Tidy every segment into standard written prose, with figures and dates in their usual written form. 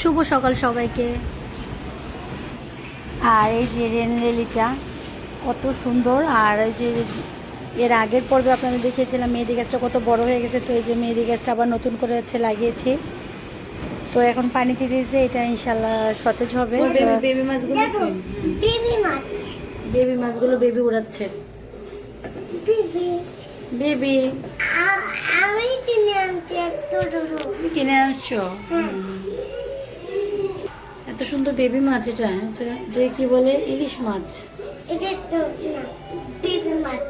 শুভ সকাল সবাইকে। আর এই যে রেনলিলিটা কত সুন্দর। আর এই যে এর আগের পর্বে আপনাদের দেখিয়েছিলাম মেহেদি গাছটা কত বড় হয়ে গেছে। তো এই যে মেহেদি গাছটা আবার নতুন করে হচ্ছে লাগিয়েছি। তো এখন পানি দিতে দিতে এটা ইনশাল্লাহ সতেজ হবে। বেবি মাছগুলো বেবি মাছগুলো বেবি উড়াচ্ছে। বেবি আমি কিনে আনছো? এত সুন্দর বেবি মাছ। এটা যে কি বলে ইলিশ মাছ। এটা তো না বেবি মাছ।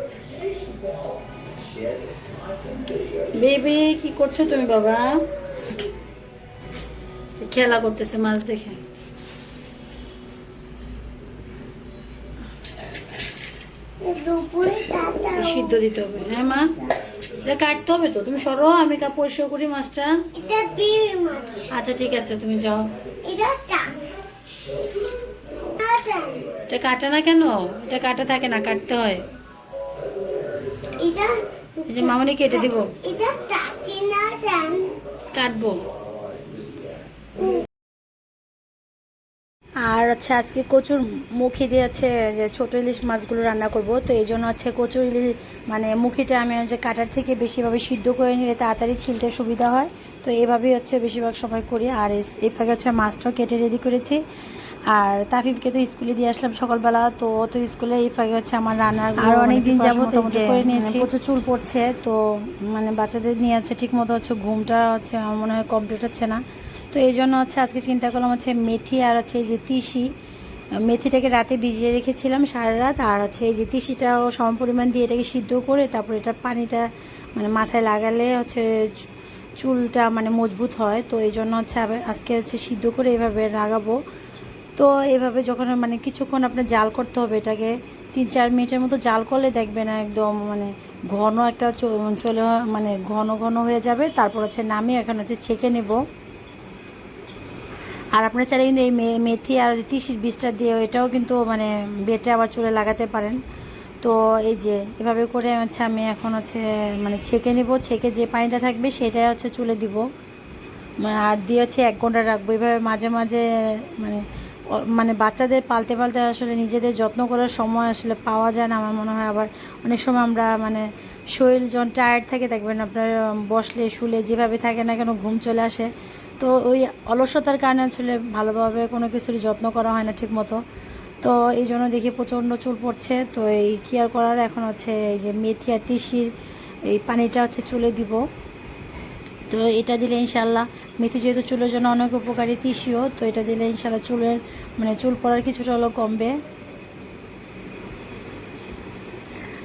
বেবি কি করছো তুমি বাবা? খেলা করতেছে মাছ দেখে। সিদ্ধ দিতে হবে। হ্যাঁ মা, এটা কাটতে হবে তো। তুমি সরো, আমি পরিষ্কার করি মাছটা। এটা বেবি মাছ। আচ্ছা ঠিক আছে, তুমি যাও। এটা এটা কাটা না কেন? এটা কাটা থাকে না, কাটতে হয়। এটা এই যে মামনি কেটে দিব। এটা কাটি না কাটবো। আর হচ্ছে আজকে কচুর মুখি দিয়ে আছে যে ছোট ইলিশ মাছগুলো রান্না করব। তো এই জন্য হচ্ছে কচুর ইলিশ মানে মুখিটা আমি হচ্ছে কাটার থেকে বেশিভাবে সিদ্ধ করে নিলে তাড়াতাড়ি ছিলতে সুবিধা হয়। তো এইভাবেই হচ্ছে বেশিরভাগ সময় করি। আর এই ফাঁকে হচ্ছে মাছটাও কেটে রেডি করেছি। আর তাফিফকে তো স্কুলে দিয়ে আসলাম সকালবেলা। তো তো স্কুলে এই ফাঁকে হচ্ছে আমার রান্নার আর অনেকদিন যাবত করে নিয়েছি। প্রচুর চুল পড়ছে। তো মানে বাচ্চাদের নিয়ে হচ্ছে ঠিক মতো হচ্ছে ঘুমটা হচ্ছে আমার মনে হয় কমপ্লিট হচ্ছে না। তো এই জন্য হচ্ছে আজকে চিন্তা করলাম হচ্ছে মেথি আর হচ্ছে এই যে তিসি, মেথিটাকে রাতে ভিজিয়ে রেখেছিলাম সারা রাত। আর হচ্ছে এই যে তিসিটাও সম পরিমাণ দিয়ে এটাকে সিদ্ধ করে তারপর এটার পানিটা মানে মাথায় লাগালে হচ্ছে চুলটা মানে মজবুত হয়। তো এই জন্য হচ্ছে আজকে হচ্ছে সিদ্ধ করে এইভাবে লাগাবো। তো এইভাবে যখন মানে কিছুক্ষণ আপনার জাল করতে হবে, এটাকে 3-4 মিনিটের মতো জাল করলে দেখবেন একদম মানে ঘন একটা চলে মানে ঘন ঘন হয়ে যাবে। তারপর হচ্ছে নামিয়ে এখন হচ্ছে ছেঁকে নেব। আর আপনারা চাইলে কিন্তু এই মেথি আর তিসির বীজটা দিয়ে এটাও কিন্তু মানে বেটে আবার চুলে লাগাতে পারেন। তো এই যে এভাবে করে হচ্ছে আমি এখন হচ্ছে মানে ছেঁকে নেব। ছেঁকে যে পানিটা থাকবে সেটাই হচ্ছে চুলে দিব। আর দিয়ে হচ্ছে 1 ঘন্টা রাখবো। এভাবে মাঝে মাঝে মানে মানে বাচ্চাদের পালতে পালতে আসলে নিজেদের যত্ন করার সময় আসলে পাওয়া যায় না আমার মনে হয়। আবার অনেক সময় আমরা মানে শরীর যখন টায়ার্ড থাকে দেখবেন আপনার বসলে শুলে যেভাবে থাকে না কেন ঘুম চলে আসে। তো ওই অলসতার কারণে আসলে ভালোভাবে কোনো কিছুর যত্ন করা হয় না ঠিক মতো। তো এই জন্য দেখি প্রচণ্ড চুল পড়ছে। তো এই কেয়ার করার এখন হচ্ছে এই যে মেথি আর তিসির এই পানিটা হচ্ছে চুলে দিব। তো এটা দিলে ইনশাল্লাহ মেথি যেহেতু চুলের জন্য অনেক উপকারী, তিসিও, তো এটা দিলে ইনশাল্লাহ চুলের মানে চুল পড়ার কিছুটা হলেও কমবে।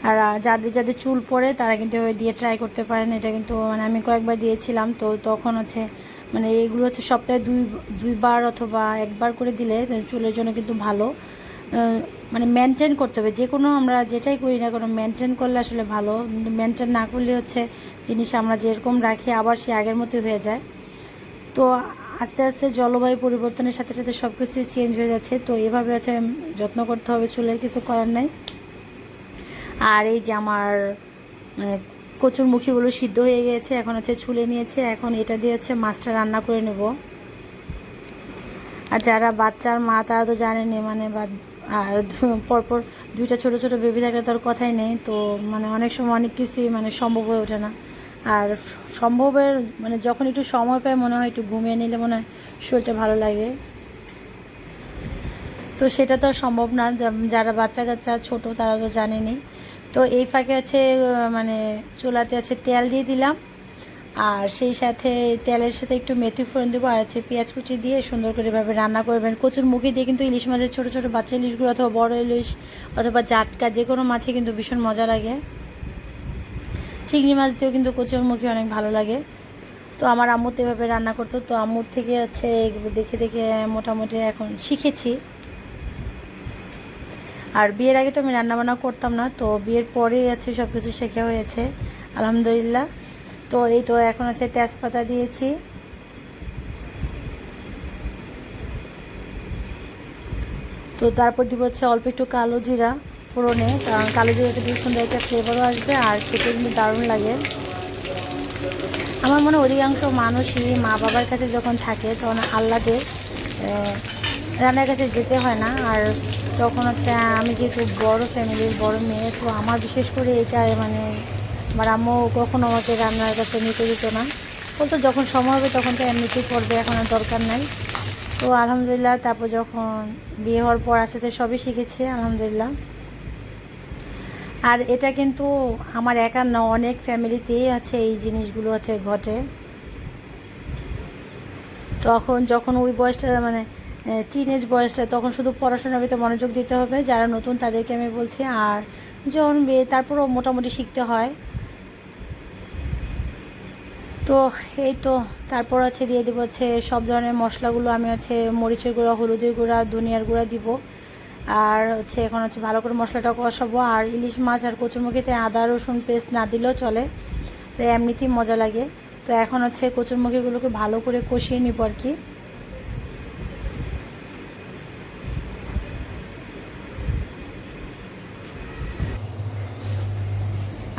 আর যাদের যাদের চুল পড়ে তারা কিন্তু দিয়ে ট্রাই করতে পারেন। এটা কিন্তু মানে আমি কয়েকবার দিয়েছিলাম। তো তখন হচ্ছে মানে এগুলো হচ্ছে সপ্তাহে দুইবার অথবা একবার করে দিলে চুলের জন্য কিন্তু ভালো। মানে মেনটেন করতে হবে, যে কোনো আমরা যেটাই করি না কোনো মেনটেন করলে আসলে ভালো। মেনটেন না করলে হচ্ছে জিনিস আমরা যেরকম রাখি আবার সে আগের মতোই হয়ে যায়। তো আস্তে আস্তে জলবায়ু পরিবর্তনের সাথে সাথে সব কিছুই চেঞ্জ হয়ে যাচ্ছে। তো এভাবে হচ্ছে যত্ন করতে হবে, চুলের কিছু করার নেই। আর এই যে আমার মানে কচুর মুখিগুলো সিদ্ধ হয়ে গিয়েছে, এখন হচ্ছে ছুলে নিয়েছে। এখন এটা দিয়ে হচ্ছে মাছটা রান্না করে নেব। আর যারা বাচ্চার মা তারা তো জানেনি মানে আর পরপর 2টা ছোট ছোট বেবি থাকলে তার কথাই নেই। তো মানে অনেক সময় অনেক কিছুই মানে সম্ভব হয়ে ওঠে না। আর সম্ভবের মানে যখন একটু সময় পায় মনে হয় একটু ঘুমিয়ে নিলে মনে হয় শরীরটা ভালো লাগে। তো সেটা তো সম্ভব না, যারা বাচ্চা কাচ্চা ছোটো তারা তো জানেনি। তো এই ফাঁকে হচ্ছে মানে চুলাতে আছে তেল দিয়ে দিলাম। আর সেই সাথে তেলের সাথে একটু মেথি ফোড়ন দেবো। আর হচ্ছে পেঁয়াজ কুচি দিয়ে সুন্দর করে এভাবে রান্না করবেন। কচুর মুখি দিয়ে কিন্তু ইলিশ মাছের ছোটো ছোটো বাচ্চা ইলিশগুলো অথবা বড় ইলিশ অথবা জাটকা যে কোনো মাছে কিন্তু ভীষণ মজা লাগে। চিংড়ি মাছ দিয়েও কিন্তু কচুর মুখি অনেক ভালো লাগে। তো আমার আম্মু তো এভাবে রান্না করতো। তো আম্মুর থেকে হচ্ছে এগুলো দেখে দেখে মোটামুটি এখন শিখেছি। আর বিয়ের আগে তো আমি রান্নাবান্না করতাম না। তো বিয়ের পরে আছে সব কিছু শেখা হয়েছে আলহামদুলিল্লাহ। তো এই তো এখন হচ্ছে তেজপাতা দিয়েছি। তো তারপর দিব হচ্ছে অল্প একটু কালো জিরা ফোড়নে, কারণ কালো জিরাটা খুব সুন্দর একটা ফ্লেভারও আসবে আর খেতে কিন্তু দারুণ লাগে। আমার মনে হয় অধিকাংশ মানুষই মা বাবার কাছে যখন থাকে তখন আহ্লাদে রান্নার কাছে যেতে হয় না। আর তখন হচ্ছে আমি যেহেতু বড় ফ্যামিলির বড় মেয়ে, তো আমার বিশেষ করে এটা মানে আমার আম্মু কখনো আমাকে রান্নার কাছে নিতে দিত না, বলতো যখন সময় হবে তখন তো এমনিতেই করবে, এখন আর দরকার নাই। তো আলহামদুলিল্লাহ তারপর যখন বিয়ে হওয়ার পর আস্তে আস্তে সবই শিখেছি আলহামদুলিল্লাহ। আর এটা কিন্তু আমার একা না, অনেক ফ্যামিলিতেই আছে এই জিনিসগুলো আছে ঘটে। তখন যখন ওই বয়সটা মানে টিনেজ বয়সটা, তখন শুধু পড়াশোনার ভিতরে মনোযোগ দিতে হবে, যারা নতুন তাদেরকে আমি বলছি। আর যখন বিয়ে তারপরও মোটামুটি শিখতে হয়। তো এই তো তারপর আছে দিয়ে দেবো হচ্ছে সব ধরনের মশলাগুলো, আমি হচ্ছে মরিচের গুঁড়া, হলুদের গুঁড়া, ধনিয়ার গুঁড়া দিব। আর হচ্ছে এখন হচ্ছে ভালো করে মশলাটা কষাবো। আর ইলিশ মাছ আর কচুরমুখিতে আদা রসুন পেস্ট না দিলেও চলে, তো এমনিতেই মজা লাগে। তো এখন হচ্ছে কচুরমুখিগুলোকে ভালো করে কষিয়ে নিব আর কি।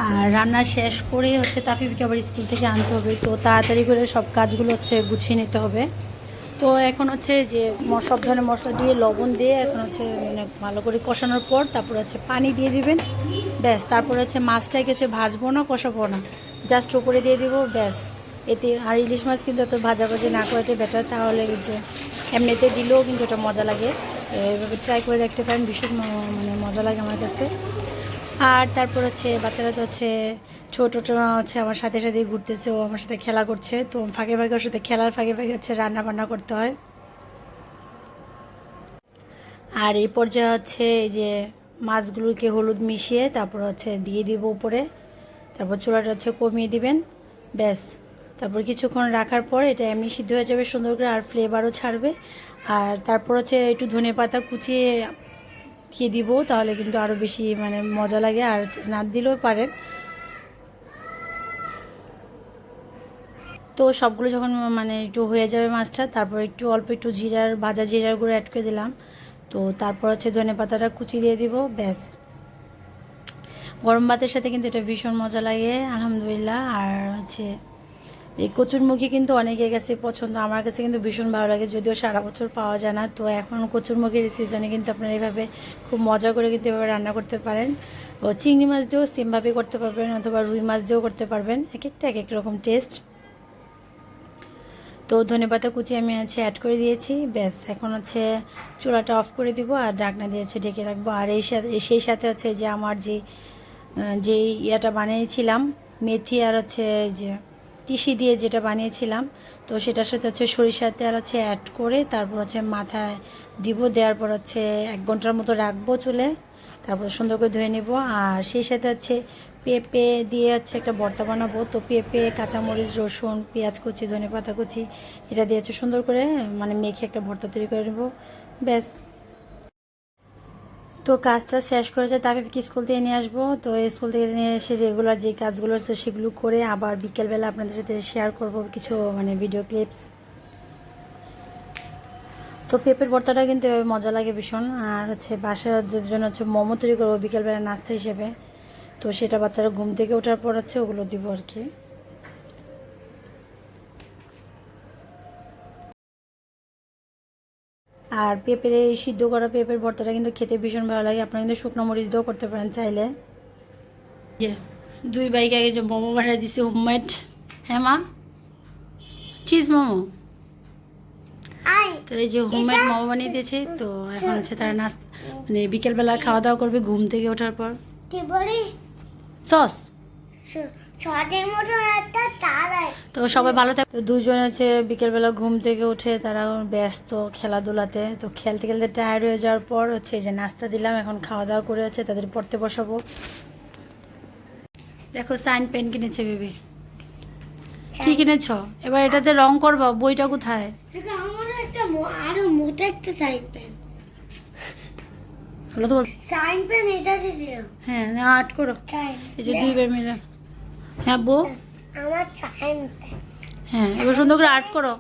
আর রান্না শেষ করে হচ্ছে তাফিফকে আবার স্কুল থেকে আনতে হবে, তো তাড়াতাড়ি করে সব কাজগুলো হচ্ছে গুছিয়ে নিতে হবে। তো এখন হচ্ছে যে সব ধরনের মশলা দিয়ে লবণ দিয়ে এখন হচ্ছে মানে ভালো করে কষানোর পর তারপর হচ্ছে পানি দিয়ে দিবেন, ব্যাস। তারপর হচ্ছে মাছটাকে হচ্ছে ভাজবো না কষাবো না, জাস্ট উপরে দিয়ে দিব, ব্যাস। এতে আর ইলিশ মাছ কিন্তু এত ভাজাভাজি না করাতে বেটার, তাহলে কিন্তু এমনিতে দিলেও কিন্তু এটা মজা লাগে। এভাবে ট্রাই করে দেখতে পারেন, ভীষণ মানে মজা লাগে আমার কাছে। আর তারপর হচ্ছে বাচ্চারা তো হচ্ছে ছোটোটা হচ্ছে আমার সাথে সাথে ঘুরতেছে, ও আমার সাথে খেলা করছে, তো ফাঁকে ফাঁকে ওর সাথে খেলার ফাঁকে ফাঁকে হচ্ছে রান্না বান্না করতে হয়। আর এই পর্যায়ে হচ্ছে এই যে মাছগুলোকে হলুদ মিশিয়ে তারপর হচ্ছে দিয়ে দিব উপরে, তারপর চুলাটা হচ্ছে কমিয়ে দিবেন, ব্যাস। তারপর কিছুক্ষণ রাখার পর এটা এমনি সিদ্ধ হয়ে যাবে সুন্দর করে, আর ফ্লেভারও ছাড়বে। আর তারপর হচ্ছে একটু ধনেপাতা কুচিয়ে খেয়ে দিব, তাহলে কিন্তু আরও বেশি মানে মজা লাগে। আর না দিলেও পারেন। তো সবগুলো যখন মানে একটু হয়ে যাবে মাছটা, তারপর একটু অল্প একটু জিরার ভাজা জিরার গুঁড়ো অ্যাড করে দিলাম। তো তারপর হচ্ছে ধনেপাতাটা কুচি দিয়ে দিব, ব্যাস। গরম ভাতের সাথে কিন্তু এটা ভীষণ মজা লাগে আলহামদুলিল্লাহ। আর হচ্ছে এই কচুরমুখী কিন্তু অনেকের কাছে পছন্দ, আমার কাছে কিন্তু ভীষণ ভালো লাগে, যদিও সারা বছর পাওয়া যায় না। তো এখন কচুরমুখীর সিজনে কিন্তু আপনারা এইভাবে খুব মজা করে কিন্তু এভাবে রান্না করতে পারেন। ও চিংড়ি মাছ দিয়েও সেমভাবে করতে পারবেন, অথবা রুই মাছ দিয়েও করতে পারবেন, এক একটা এক এক রকম টেস্ট। তো ধনেপাতা কুচি আমি হচ্ছে অ্যাড করে দিয়েছি, ব্যাস। এখন হচ্ছে চুলাটা অফ করে দিব আর ঢাকনা দিয়ে হচ্ছে ঢেকে রাখবো। আর সেই সাথে হচ্ছে যে আমার যে ইয়াটা বানিয়েছিলাম মেথি আর হচ্ছে যে তিসি দিয়ে যেটা বানিয়েছিলাম, তো সেটার সাথে হচ্ছে সরিষার তেল হচ্ছে অ্যাড করে তারপর হচ্ছে মাথায় দিব, দেওয়ার পর হচ্ছে 1 ঘন্টার মতো রাখবো চুলে, তারপর সুন্দর করে ধুয়ে নেব। আর সেই সাথে হচ্ছে পেঁপে দিয়ে হচ্ছে একটা ভর্তা বানাবো। তো পেঁপে, কাঁচামরিচ, রসুন, পেঁয়াজ কুচি, ধনেপাতা কুচি এটা দিয়ে হচ্ছে সুন্দর করে মানে মেখে একটা ভর্তা তৈরি করে নেবো, ব্যাস। তো কাজটা শেষ করেছে তাকে স্কুল থেকে নিয়ে আসবো। তো স্কুল থেকে নিয়ে এসে রেগুলার যে কাজগুলো আছে সেগুলো করে আবার বিকেলবেলা আপনাদের সাথে শেয়ার করব কিছু মানে ভিডিও ক্লিপস। তো পেঁপের ভর্তাটা কিন্তু এভাবে মজা লাগে ভীষণ। আর হচ্ছে বাসার জন্য হচ্ছে মোমো তৈরি করবো বিকেলবেলা নাস্তা হিসেবে, তো সেটা বাচ্চারা ঘুম থেকে ওঠার পর হচ্ছে ওগুলো দিব আর কি। আর পেঁপের এই সিদ্ধ করা পেঁপের ভর্তাটা কিন্তু খেতে ভীষণ ভালো লাগে, আপনারা কিন্তু শুকনো মরিচ দিয়েও করতে পারেন চাইলে। যে 2 বাইকে আগে যে মোমো বানিয়ে দিছি হোমমেড, হ্যাঁ মা, চিজ মোমো। তো এই যে হোমমেড মোমো বানিয়ে দিয়েছে। তো এখন হচ্ছে তারা নাস্তা মানে বিকেলবেলা খাওয়া দাওয়া করবে ঘুম থেকে ওঠার পর। সস তো সবাই ভালো থাকে। তো দুজন আছে বিকেলবেলা ঘুম থেকে উঠে তারা ব্যস্ত খেলাধুলাতে, তো খেলতে খেলতে টায়ার্ড হয়ে যাওয়ার পর হচ্ছে যে নাস্তা দিলাম, এখন খাওয়া দাওয়া করে হচ্ছে তাদের পড়তে বসাবো। দেখো সাইন পেন কিনেছে বেবি, কি কিনেছ? এবার এটাতে রং করবা, বইটা কোথায়? আরো মোটা একটা সাইন পেন। হলো তো সাইন পেন এটা দিও। হ্যাঁ না আর্ট করো, এই যে 2 ভাই মিলে। হ্যাঁ বউ, আমার সাইন পেন। হ্যাঁ এবার সুন্দর করে আর্ট করো।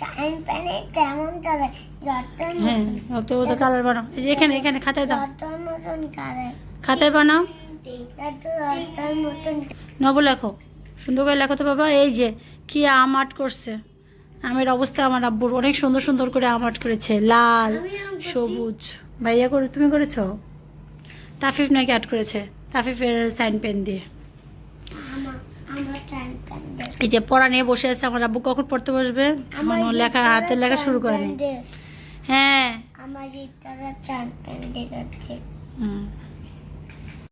সাইন পেনে কেমন চলে রতন? হ্যাঁ অত অত কালার বানাও, এই যে এখানে এখানে খাতায় দাও, রতন মতন কালার। খাতায় বানাও, রতন মতন নব লেখো। সুন্দর করে লেখো তো বাবা। এই যে কি আম আর্ট করছে, আমের অবস্থা আমার আব্বুর অনেক সুন্দর সুন্দর করে আম আর্ট করেছে, লাল আমি আম করছি। সবুজ। ভাইয়া করে তুমি করেছো? তাফিফ নাকি আর্ট করেছে, তাফিফের সাইন পেন দিয়ে। আমার টাইম পেন দে। এই যে পড়া নিয়ে বসে আছে আমার আব্বু, কখন পড়তে বসবে? আমার এখনো লেখা, গিটারের হাতের লেখা শুরু টাইম করেনি। পেন দে। হ্যাঁ আমার গিটারের টাইম পেন দে যাচ্ছে। হুম।